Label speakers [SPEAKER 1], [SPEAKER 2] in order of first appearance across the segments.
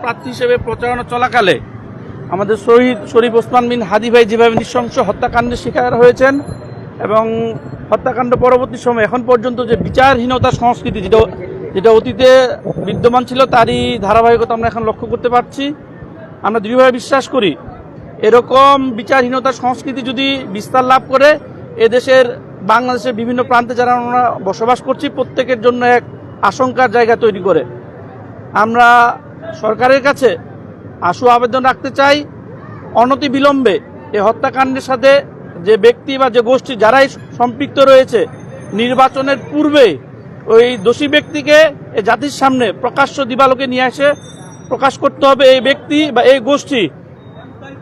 [SPEAKER 1] প্রার্থী হিসেবে প্রচারণা চলাকালে আমাদের শহীদ শরীফ ওসমান বিন হাদি ভাই যেভাবে নৃশংস হত্যাকাণ্ডের শিকার হয়েছেন এবং হত্যাকাণ্ড পরবর্তী সময় এখন পর্যন্ত যে বিচারহীনতার সংস্কৃতি যেটা অতীতে বিদ্যমান ছিল তারই ধারাবাহিকতা আমরা এখন লক্ষ্য করতে পারছি। আমরা দৃঢ়ভাবে বিশ্বাস করি এরকম বিচারহীনতার সংস্কৃতি যদি বিস্তার লাভ করে এদেশের বাংলাদেশের বিভিন্ন প্রান্তে যারা আমরা বসবাস করছি প্রত্যেকের জন্য এক আশঙ্কার জায়গা তৈরি করে। আমরা সরকারের কাছে আশু আবেদন রাখতে চাই অনতিবিলম্বে এই হত্যাকাণ্ডের সাথে যে ব্যক্তি বা যে গোষ্ঠী যারাই সম্পৃক্ত রয়েছে নির্বাচনের পূর্বে ওই দোষী ব্যক্তিকে এই জাতির সামনে প্রকাশ্য দিবালোকে নিয়ে এসে প্রকাশ করতে হবে এই ব্যক্তি বা এই গোষ্ঠী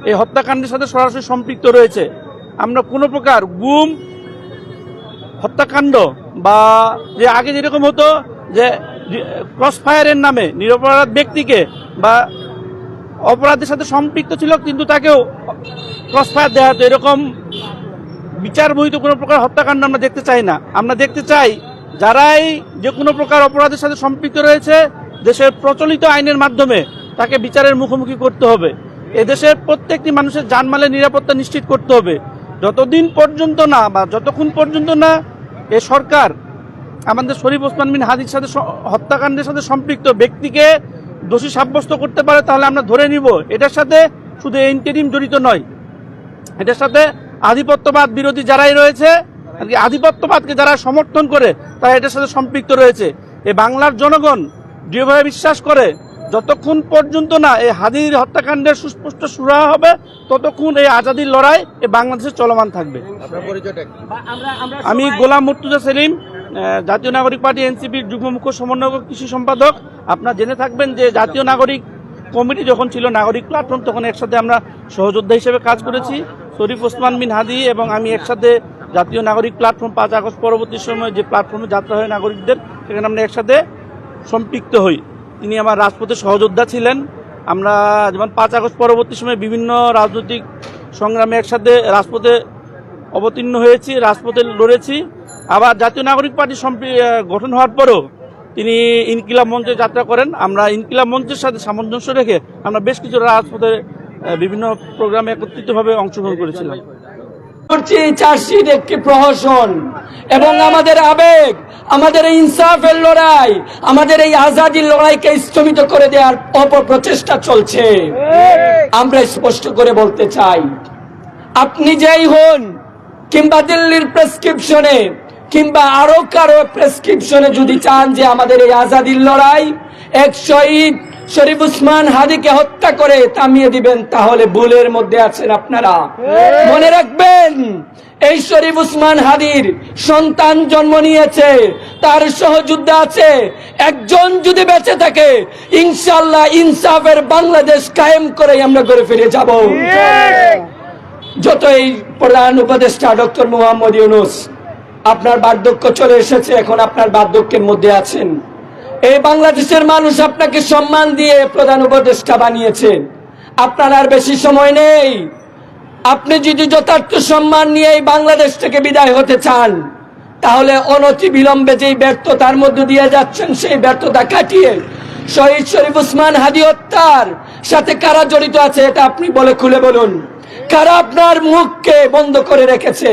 [SPEAKER 1] এই হত্যাকাণ্ডের সাথে সরাসরি সম্পৃক্ত রয়েছে। আমরা কোনো প্রকার গুম হত্যাকাণ্ড বা যে আগে যেরকম হতো যে ক্রস ফায়ারের নামে নিরপরাধ ব্যক্তিকে বা অপরাধের সাথে সম্পৃক্ত ছিল কিন্তু তাকেও ক্রস ফায়ার দেওয়া হতো, এরকম বিচার বহিত কোনো প্রকার হত্যাকাণ্ড আমরা দেখতে চাই না। আমরা দেখতে চাই যারাই যে কোনো প্রকার অপরাধের সাথে সম্পৃক্ত রয়েছে দেশের প্রচলিত আইনের মাধ্যমে তাকে বিচারের মুখোমুখি করতে হবে। এদেশের প্রত্যেকটি মানুষের জানমালের নিরাপত্তা নিশ্চিত করতে হবে। যতদিন পর্যন্ত না বা যতক্ষণ পর্যন্ত না এ সরকার আমাদের শরীফ ওসমান বিন হাদির সাথে হত্যাকাণ্ডের সাথে সম্পৃক্ত ব্যক্তিকে দোষী সাব্যস্ত করতে পারে তাহলে আমরা ধরে নিব এটার সাথে শুধু ইন্টারিম জড়িত নয়, এটার সাথে আধিপত্যবাদ বিরোধী যারাই রয়েছে আর কি আধিপত্যবাদকে যারা সমর্থন করে তারা এটার সাথে সম্পৃক্ত রয়েছে। এই বাংলার জনগণ দৃঢ়ভাবে বিশ্বাস করে যতক্ষণ পর্যন্ত না এই হাদির হত্যাকাণ্ডের সুস্পষ্ট সুরাহা হবে ততক্ষণ এই আজাদির লড়াই এই বাংলাদেশে চলমান থাকবে। আমি গোলাম মুর্তুজা সেলিম, জাতীয় নাগরিক পার্টি এনসিপির যুগ্ম মুখ্য সমন্বয়ক কৃষি সম্পাদক। আপনারা জেনে থাকবেন যে জাতীয় নাগরিক কমিটি যখন ছিল নাগরিক প্ল্যাটফর্ম তখন একসাথে আমরা সহযোদ্ধা হিসেবে কাজ করেছি। শরীফ ওসমান বিন হাদি এবং আমি একসাথে জাতীয় নাগরিক প্ল্যাটফর্ম 5 আগস্ট পরবর্তী সময় যে প্ল্যাটফর্মে যাত্রা হয় নাগরিকদের সেখানে আমরা একসাথে সম্পৃক্ত হই। তিনি আমার রাজপথে সহযোদ্ধা ছিলেন। আমরা যেমন 5 আগস্ট পরবর্তী সময় বিভিন্ন রাজনৈতিক সংগ্রামে একসাথে রাজপথে অবতীর্ণ হয়েছি, রাজপথে লড়েছি। আবার জাতীয় নাগরিক পার্টি গঠন হওয়ার পরও তিনি ইনকিলাব মঞ্চে যাত্রা করেন। আমরা ইনকিলাব মঞ্চের সাথে সামঞ্জস্য রেখে আমরা বেশ কিছু রাজপথে বিভিন্ন প্রোগ্রামে একত্রিতভাবে অংশগ্রহণ করেছিলাম।
[SPEAKER 2] চার্জশিট একটি প্রহসন এবং আমাদের আবেগ, আমাদের এই ইনসাফের লড়াই, আমাদের এই আজাদির লড়াইকে স্থগিত করে দেওয়ার অপপ্রচেষ্টা চলছে। আমরা স্পষ্ট করে বলতে চাই আপনি যেই হন কিংবা দিল্লির প্রেসক্রিপশনে কিংবা আরো কারো প্রেসক্রিপশনে যদি চান যে আমাদের এই আজাদির লড়াই এক শহীদ শরীফ ওসমান হাদিকে হত্যা করে থামিয়ে দিবেন তাহলে ভুলের মধ্যে আছেন আপনারা। মনে রাখবেন এই শরীফ ওসমান হাদির সন্তান জন্ম নিয়েছে, তার সহযোদ্ধা আছে, একজন যদি বেঁচে থাকে ইনশাআল্লাহ ইনসাফের বাংলাদেশ কায়েম করে আমরা ঘরে ফিরে যাব। যতই প্রধান উপদেষ্টা ডক্টর মোহাম্মদ ইউনূস আপনার বার্ধক্য চলে এসেছে, এখন আপনার বার্ধক্যের মধ্যে আছেন। এই বাংলাদেশের মানুষ আপনাকে সম্মান দিয়ে প্রধান উপদেষ্টা বানিয়েছে, আপনার আর বেশি সময় নেই। আপনি যদি যথার্থ সম্মান নিয়ে এই বাংলাদেশ থেকে বিদায় হতে চান তাহলে অনতি বিলম্বে যেই ব্যর্থতার মধ্যে দিয়ে যাচ্ছেন সেই ব্যর্থতা কাটিয়ে শহীদ শরীফ ওসমান হাদি হত্যার সাথে কারা জড়িত আছে এটা আপনি বলে খুলে বলুন। কারা আপনার মুখকে বন্ধ করে রেখেছে?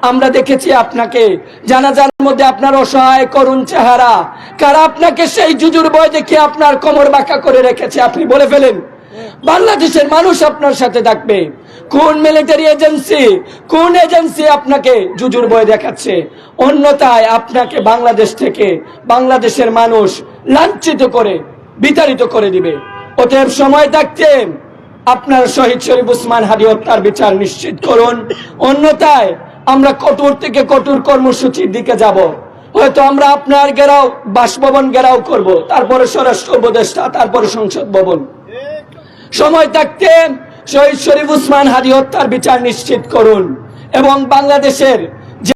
[SPEAKER 2] আমরা দেখেছি আপনাকে জানাজার মধ্যে আপনার অসহায় করুণ চেহারা। কারা আপনাকে সেই জুজুর ভয় দেখে আপনার কোমর বাঁকা করে রেখেছে? আপনি বলে ফেলেন। বাংলাদেশের মানুষ আপনার সাথে থাকবে। কোন মিলিটারি এজেন্সি, কোন এজেন্সি আপনাকে জুজুর ভয় দেখাচ্ছে? অন্যথায় আপনাকে বাংলাদেশ থেকে বাংলাদেশের মানুষ লাঞ্ছিত করে বিতাড়িত করে দিবে। অতএব সময় থাকতে আপনার শহীদ শরীফ ওসমান হাদি হত্যার বিচার নিশ্চিত করুন, অন্যথায় আমরা কঠোর থেকে কঠোর কর্মসূচির দিকে যাব। হয়তো আমরা আপনার ঘেরাও বাসভবন ঘেরাও করব, তারপরে স্বরাষ্ট্র উপদেষ্টা, তারপরে সংসদ ভবন। সময় থাকতে শহীদ শরীফ ওসমান হাদি হত্যার বিচার নিশ্চিত করুন এবং বাংলাদেশের